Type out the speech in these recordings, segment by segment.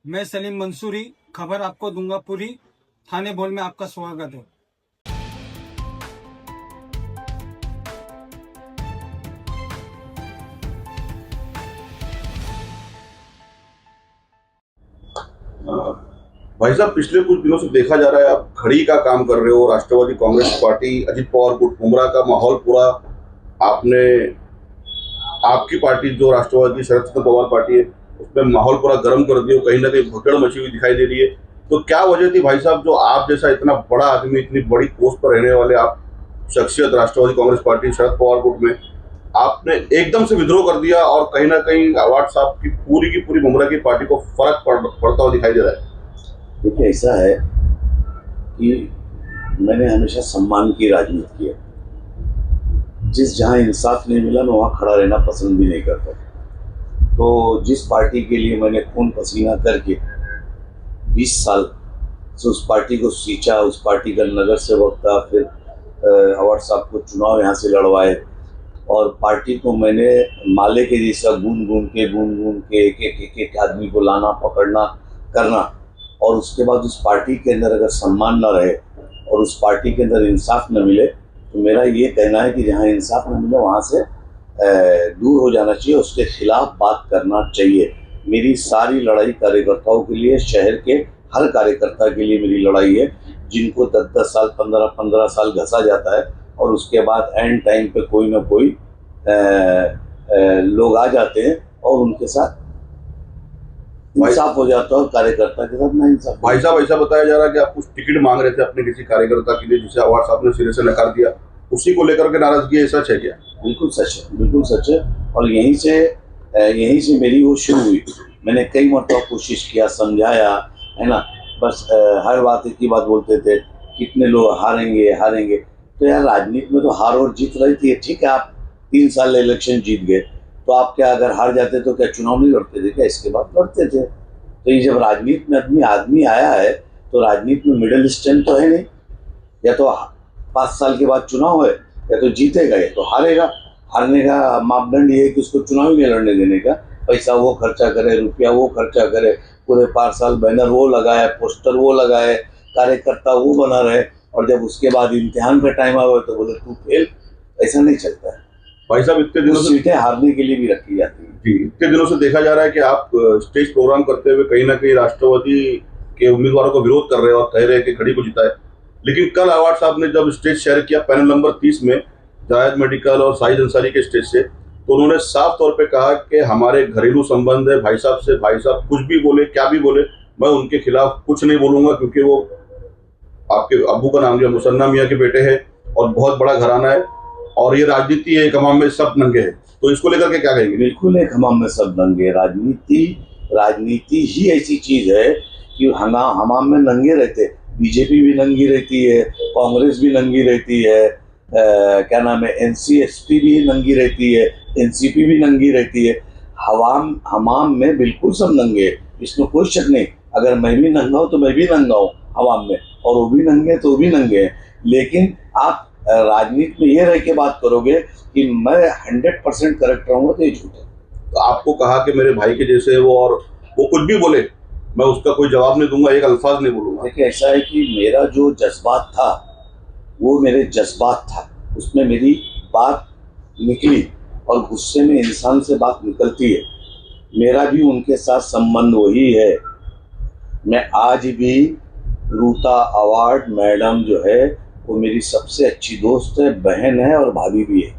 मैं सलीम मंसूरी, खबर आपको दूंगा पूरी। थाने बोल में आपका स्वागत है। हाँ। भाई साहब, पिछले कुछ दिनों से देखा जा रहा है आप खड़ी का काम कर रहे हो। राष्ट्रवादी कांग्रेस पार्टी, अजित पवार गुट, बुमराह का माहौल पूरा आपने, आपकी पार्टी जो राष्ट्रवादी शरद चंद्र पवार पार्टी है, उसमें माहौल पूरा गर्म कर दिया। कहीं ना कहीं भगदड़ मची हुई दिखाई दे रही है। तो क्या वजह थी भाई साहब, जो आप जैसा इतना बड़ा आदमी, इतनी बड़ी पोस्ट पर रहने वाले आप शख्सियत राष्ट्रवादी कांग्रेस पार्टी शरद पवार गुट में, आपने एकदम से विद्रोह कर दिया और कहीं ना कहीं आवाज साहब की पूरी बुमराह की पार्टी को फर्क पड़ता हुआ दिखाई दे रहा है? देखिए, ऐसा है कि मैंने हमेशा सम्मान की राजनीति की है। जिस जहाँ इंसाफ नहीं मिला मैं वहाँ खड़ा रहना पसंद भी नहीं करता। तो जिस पार्टी के लिए मैंने खून पसीना करके 20 साल से उस पार्टी को सींचा, उस पार्टी का नगर सेवक था, फिर अवार्ड साहब को चुनाव यहाँ से लड़वाए और पार्टी को मैंने माले के जैसा गूंद गूंद के एक आदमी को लाना, पकड़ना, करना, और उसके बाद उस पार्टी के अंदर अगर सम्मान न रहे और उस पार्टी के अंदर इंसाफ न मिले, तो मेरा ये कहना है कि जहाँ इंसाफ न मिले वहाँ से दूर हो जाना चाहिए, उसके खिलाफ बात करना चाहिए। मेरी सारी लड़ाई कार्यकर्ताओं के लिए, शहर के हर कार्यकर्ता के लिए मेरी लड़ाई है, जिनको 10-10 साल, 15-15 साल घसा जाता है और उसके बाद एंड टाइम पे कोई ना कोई लोग आ जाते हैं और उनके साथ इंसाफ हो जाता है और कार्यकर्ता के साथ ना इंसाफ। भाई साहब, ऐसा बताया जा रहा है कि आप कुछ टिकट मांग रहे थे अपने किसी कार्यकर्ता के लिए, जिसे अवार्ड साहब ने सिरे से नकार दिया, उसी को लेकर के नाराजगी है, सच है क्या? बिल्कुल सच है, बिल्कुल सच है। और यहीं से मेरी वो शुरू हुई। मैंने कई मरतबा कोशिश किया, समझाया, है ना, बस हर बात एक ही बात बोलते थे, कितने लोग हारेंगे हारेंगे। तो यार, राजनीति में तो हार और जीत रहती है। ठीक है, आप 3 साल इलेक्शन जीत गए, तो आप क्या अगर हार जाते तो क्या चुनाव नहीं लड़ते थे क्या? इसके बाद लड़ते थे। तो ये जब राजनीति में आदमी आया है, तो राजनीति में मिडिल स्टैंड तो है नहीं। या तो 5 साल के बाद चुनाव है, या तो जीतेगा या तो हारेगा। हारने का मापदंड ये है कि उसको चुनाव ही नहीं लड़ने देने का। पैसा वो खर्चा करे, रुपया वो खर्चा करे, पूरे 5 साल बैनर वो लगाए, पोस्टर वो लगाए, कार्यकर्ता वो बना रहे, और जब उसके बाद इम्तिहान का टाइम आवे तो बोले तू फेल। ऐसा नहीं चलता है भाई साहब, इतने दिनों से सीटें हारने के लिए भी रखी जाती है। जी, इतने दिनों से देखा जा रहा है कि आप स्टेज प्रोग्राम करते हुए कहीं ना कहीं राष्ट्रवादी के उम्मीदवारों को विरोध कर रहे हैं और कह रहे हैं कि खड़ी को जिताए। लेकिन कल अवार्ड साहब ने जब स्टेज शेयर किया पैनल नंबर 30 में, जायद मेडिकल और साहिद अंसारी के स्टेज से, तो उन्होंने साफ तौर पे कहा कि हमारे घरेलू संबंध है भाई साहब से, भाई साहब कुछ भी बोले, क्या भी बोले, मैं उनके खिलाफ कुछ नहीं बोलूंगा, क्योंकि वो आपके अब्बू का नाम लिया, मुसन्ना मियाँ के बेटे हैं और बहुत बड़ा घराना है, और ये राजनीति है, एक हमाम में सब नंगे हैं। तो इसको लेकर के क्या कहेंगे? बिल्कुल, एक हमाम में सब नंगे। राजनीति ही ऐसी चीज है कि हमाम में नंगे रहते। बीजेपी भी नंगी रहती है, कांग्रेस भी नंगी रहती है, क्या नाम है, एनसीएसपी भी नंगी रहती है, एनसीपी भी नंगी रहती है। हमाम में बिल्कुल सब नंगे हैं, इसमें कोई शक नहीं। अगर मैं भी नंगा हूँ तो मैं भी नंगा हूँ हवाम में, और वो भी नंगे तो वो भी नंगे हैं। लेकिन आप राजनीति में ये रह के बात करोगे कि मैं 100% करेक्ट रहूंगा, तो ये झूठ है। तो आपको कहा कि मेरे भाई के जैसे वो, और वो कुछ भी बोले मैं उसका कोई जवाब नहीं दूंगा, एक अल्फाज नहीं बोलूंगा। देखिए, ऐसा है कि मेरा जो जज्बात था वो मेरे जज्बात था, उसमें मेरी बात निकली, और गुस्से में इंसान से बात निकलती है। मेरा भी उनके साथ संबंध वही है। मैं आज भी, रूता अवार्ड मैडम जो है वो मेरी सबसे अच्छी दोस्त है, बहन है और भाभी भी है।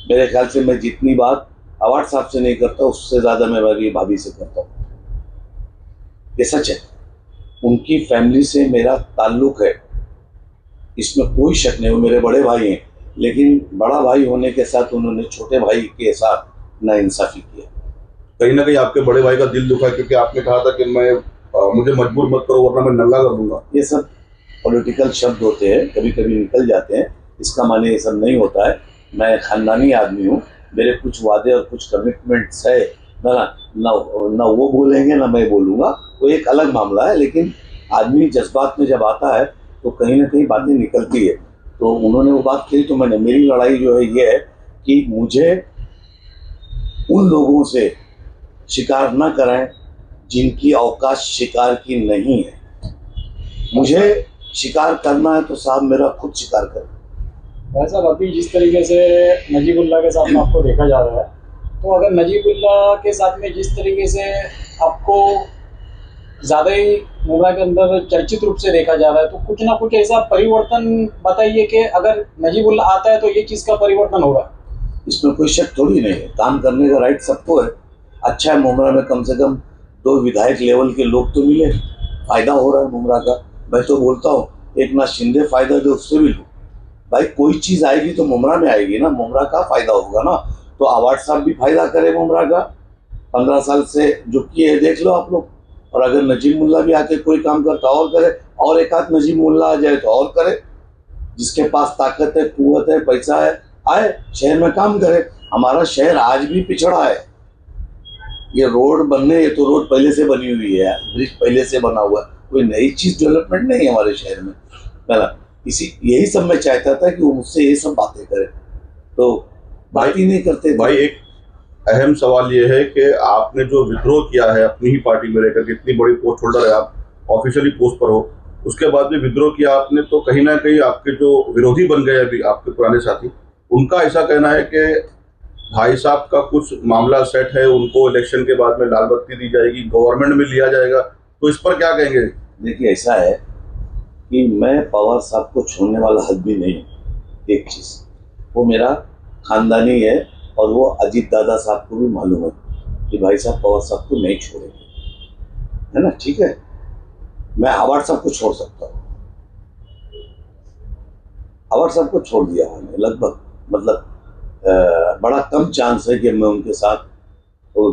मेरे ख्याल से मैं जितनी बात अवार्ड साहब से नहीं करता, उससे ज़्यादा मैं मेरी भाभी से करता हूँ। ये सच है। उनकी फैमिली से मेरा ताल्लुक है, इसमें कोई शक नहीं। वो मेरे बड़े भाई हैं, लेकिन बड़ा भाई होने के साथ उन्होंने छोटे भाई के साथ नाइंसाफ़ी किया। कहीं ना कहीं आपके बड़े भाई का दिल दुखा, क्योंकि आपने कहा था कि मुझे मजबूर मत करो वरना मैं नंगा कर दूंगा। ये सब पॉलिटिकल शब्द होते हैं, कभी कभी निकल जाते हैं, इसका माने ये सब नहीं होता है। मैं ख़ानदानी आदमी हूँ, मेरे कुछ वादे और कुछ कमिटमेंट्स है ना ना ना वो बोलेंगे ना मैं बोलूँगा, वो एक अलग मामला है। लेकिन आदमी जज्बात में जब आता है तो कहीं ना कहीं बातें निकलती है। तो उन्होंने वो बात कही, तो मैंने, मेरी लड़ाई जो है ये है कि मुझे उन लोगों से शिकार ना कराएं जिनकी औकात शिकार की नहीं है। मुझे शिकार करना है तो साहब मेरा खुद शिकार करें। भाई साहब, अभी जिस तरीके से नजीबुल्लाह के साथ में आपको देखा जा रहा है, तो अगर नजीबुल्लाह के साथ में जिस तरीके से आपको ज़्यादा ही मुमरा के अंदर चर्चित रूप से देखा जा रहा है, तो कुछ ना कुछ ऐसा परिवर्तन बताइए कि अगर नजीबुल्लाह आता है तो ये चीज़ का परिवर्तन होगा। इसमें कोई शक थोड़ी नहीं है, काम करने का राइट सबको है। अच्छा है, मुमरा में कम से कम 2 विधायक लेवल के लोग तो मिले, फायदा हो रहा है मुमरा का। मैं तो बोलता हूँ एक नाथ शिंदे फायदा दे, उससे भी लो भाई। कोई चीज़ आएगी तो मुमरा में आएगी ना, मुमरा का फायदा होगा ना। तो आवाज साहब भी फायदा करे मुमरा का, 15 साल से जो किए है देख लो आप लोग। और अगर नजीब मुल्ला भी आके कोई काम करता और करे, और एक आध नजीब मुल्ला आ जाए तो और करे। जिसके पास ताकत है, कुव्वत है, पैसा है, आए शहर में काम करे। हमारा शहर आज भी पिछड़ा है। ये रोड बनने, ये तो रोड पहले से बनी हुई है, ब्रिज पहले से बना हुआ है, कोई नई चीज डेवलपमेंट नहीं है हमारे शहर में, है ना। यही सब मैं चाहता था कि वो मुझसे ये सब बातें करे, तो बात ही नहीं करते। भाई एक अहम सवाल ये है कि आपने जो विद्रोह किया है अपनी ही पार्टी में रहकर के, इतनी बड़ी पोस्ट होल्डर है आप, ऑफिशियली पोस्ट पर हो, उसके बाद भी विद्रोह किया आपने, तो कहीं ना कहीं आपके जो विरोधी बन गए अभी आपके पुराने साथी, उनका ऐसा कहना है कि भाई साहब का कुछ मामला सेट है, उनको इलेक्शन के बाद में लाल बत्ती दी जाएगी, गवर्नमेंट में लिया जाएगा, तो इस पर क्या कहेंगे? देखिए ऐसा है कि मैं पवार साहब को छोड़ने वाला आदमी नहीं हूँ। एक चीज वो मेरा खानदानी है, और वो अजीत दादा साहब को भी मालूम है कि भाई साहब पवार साहब को नहीं छोड़ेंगे, है ना। ठीक है, मैं आवाज साहब को छोड़ सकता हूँ, आवाज साहब को छोड़ दिया मैंने लगभग, मतलब बड़ा कम चांस है कि मैं उनके साथ वो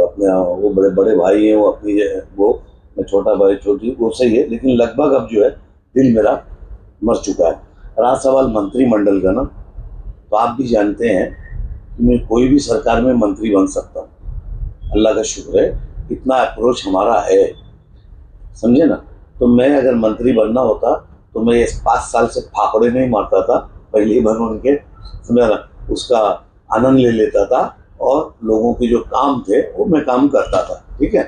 अपने वो बड़े बड़े भाई हैं, वो अपनी वो मैं छोटा भाई छोटी वो सही है, लेकिन लगभग अब जो है दिल मेरा मर चुका है। रहा सवाल मंत्रिमंडल का ना, तो आप भी जानते हैं कि मैं कोई भी सरकार में मंत्री बन सकता हूँ, अल्लाह का शुक्र है इतना अप्रोच हमारा है, समझे ना। तो मैं अगर मंत्री बनना होता तो मैं 5 साल से फाफड़े नहीं मारता था, पहले ही बन उनके, समझा ना, उसका आनंद ले लेता था, और लोगों के जो काम थे वो मैं काम करता था। ठीक है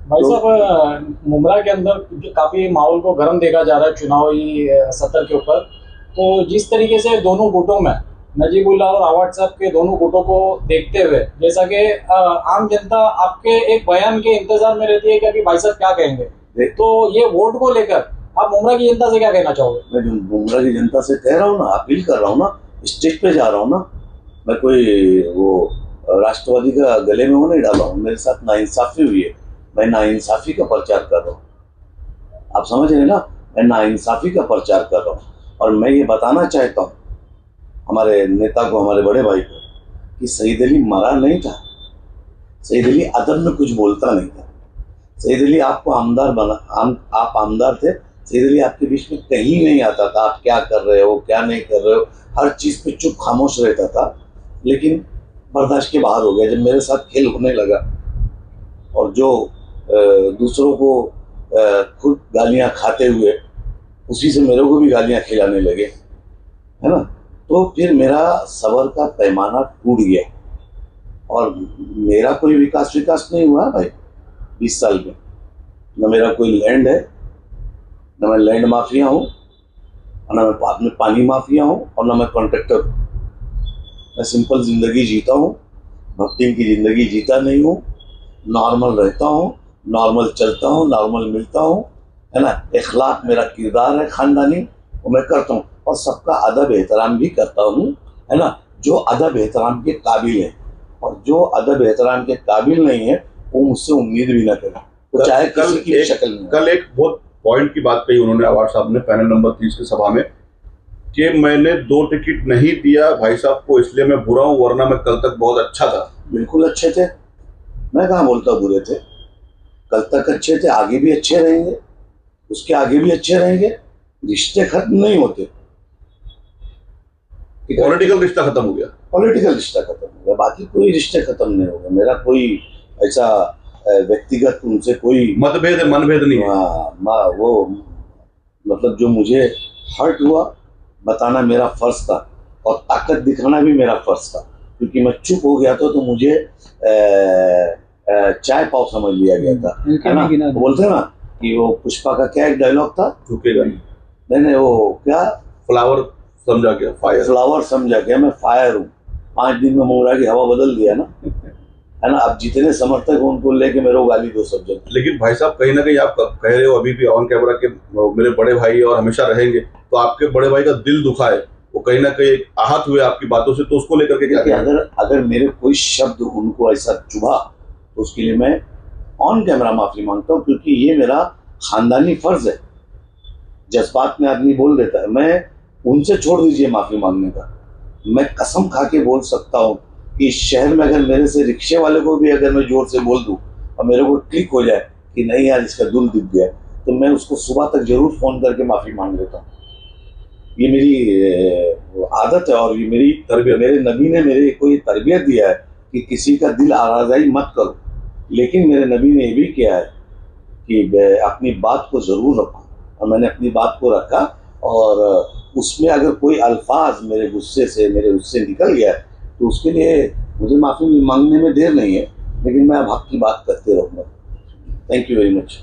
भाई साहब, मुमरा के अंदर काफी माहौल को गर्म देखा जा रहा है चुनावी सत्र के ऊपर। तो जिस तरीके से दोनों गुटों में नजीबुल्लाह और आवाज साहब के दोनों गुटों को देखते हुए, जैसा कि आम जनता आपके एक बयान के इंतजार में रहती है कि अभी भाई साहब क्या कहेंगे, तो ये वोट को लेकर आप मुमरा की जनता से क्या कहना चाहोगे? मैं मुमरा की जनता से कह रहा हूँ ना, अपील कर रहा हूँ ना, स्टेज पे जा रहा हूँ ना, मैं कोई वो राष्ट्रवादी का गले में वो नहीं डाला हूँ। मेरे साथ नाइंसाफी हुई है, मैं नाइंसाफी का प्रचार कर रहा हूँ, आप समझ रहे ना, मैं नाइंसाफी का प्रचार कर रहा हूँ। और मैं ये बताना चाहता हूँ हमारे नेता को, हमारे बड़े भाई को, कि सईद अली मरा नहीं था, सईद अली अदब में कुछ बोलता नहीं था। सईद अली आपको आमदार बना, आप आमदार थे, सईद अली आपके बीच में कहीं नहीं आता था, आप क्या कर रहे हो क्या नहीं कर रहे हो, हर चीज पे चुप खामोश रहता था। लेकिन बर्दाश्त के बाहर हो गया जब मेरे साथ खेल होने लगा, और जो दूसरों को खुद गालियां खाते हुए उसी से मेरे को भी गालियां खिलाने लगे, है ना। तो फिर मेरा सबर का पैमाना टूट गया, और मेरा कोई विकास नहीं हुआ भाई 20 साल में। न मेरा कोई लैंड है, न मैं लैंड माफिया हूँ, और न मैं पानी माफिया हूँ, और न मैं कॉन्ट्रैक्टर हूँ। मैं सिंपल जिंदगी जीता हूँ, भक्ति की जिंदगी जीता नहीं हूँ, नॉर्मल रहता हूँ, नॉर्मल चलता हूँ, नॉर्मल मिलता हूँ, है ना। इखलाक मेरा किरदार है खानदानी, वो मैं करता हूँ, और सबका अदब एहतराम भी करता हूँ, है ना। जो अदब एहतराम के काबिल है, और जो अदब एहतराम के काबिल नहीं है वो मुझसे उम्मीद भी ना करे, वो चाहे किसी की भी शक्ल में। कल एक बहुत पॉइंट की बात कही उन्होंने, आवाज साहब ने, पैनल नंबर 30 की सभा में, कि मैंने 2 टिकट नहीं दिया भाई साहब को इसलिए मैं बुरा हूं, वरना मैं कल तक बहुत अच्छा था। बिल्कुल अच्छे थे, मैं कहाँ बोलता बुरे थे, कल तक अच्छे थे, आगे भी अच्छे रहेंगे, उसके आगे भी अच्छे रहेंगे। रिश्ते खत्म नहीं होते, पॉलिटिकल रिश्ता खत्म हो गया, पॉलिटिकल रिश्ता खत्म हो गया, बाकी कोई रिश्ते खत्म नहीं हो गया। मेरा कोई ऐसा व्यक्तिगत उनसे कोई मतभेद है, मनभेद नहीं है। वो मतलब जो मुझे हर्ट हुआ बताना मेरा फर्ज था, और ताकत दिखाना भी मेरा फर्ज था, क्योंकि मैं चुप हो गया था तो मुझे चाय पाव समझ लिया गया था, है ना। वो बोलते हैं ना कि वो पुष्पा का क्या एक डायलॉग था, झुकेगा नहीं, नहीं वो क्या, फ्लावर समझा गया, फायर, फ्लावर समझा गया, मैं फायर हूँ। 5 दिन में मुंगरा की हवा बदल दिया ना, है ना। अब जितने समर्थक हैं उनको लेके मेरे को गाली दो सब जगह। लेकिन भाई साहब कहीं ना कहीं आप कह रहे हो अभी भी ऑन कैमरा के मेरे बड़े भाई और हमेशा रहेंगे, तो आपके बड़े भाई का दिल दुखा है, वो कहीं ना कहीं आहत हुए आपकी बातों से, तो उसको लेकर के क्या कि कहेंगे? अगर मेरे कोई शब्द उनको ऐसा चुभा तो उसके लिए मैं ऑन कैमरा माफी मांगता हूँ, क्योंकि ये मेरा खानदानी फर्ज है। जज्बात में आदमी बोल देता है, मैं उनसे छोड़ दीजिए माफी मांगने का। मैं कसम खा के बोल सकता हूँ कि इस शहर में अगर मेरे से रिक्शे वाले को भी अगर मैं जोर से बोल दूं और मेरे को क्लिक हो जाए कि नहीं यार इसका दिल दिख गया, तो मैं उसको सुबह तक जरूर फोन करके माफी मांग लेता हूँ। ये मेरी आदत है और ये मेरी तरबियत, मेरे नबी ने मेरे को ये तरबियत दिया है कि किसी का दिल आराज़ाई मत करो। लेकिन मेरे नबी ने ये भी किया है कि अपनी बात को ज़रूर रखो, और मैंने अपनी बात को रखा। और उसमें अगर कोई अल्फाज मेरे गुस्से से निकल गया तो उसके लिए मुझे माफ़ी मांगने में देर नहीं है, लेकिन मैं अब हक की बात करते रहूँगा। Thank you very much.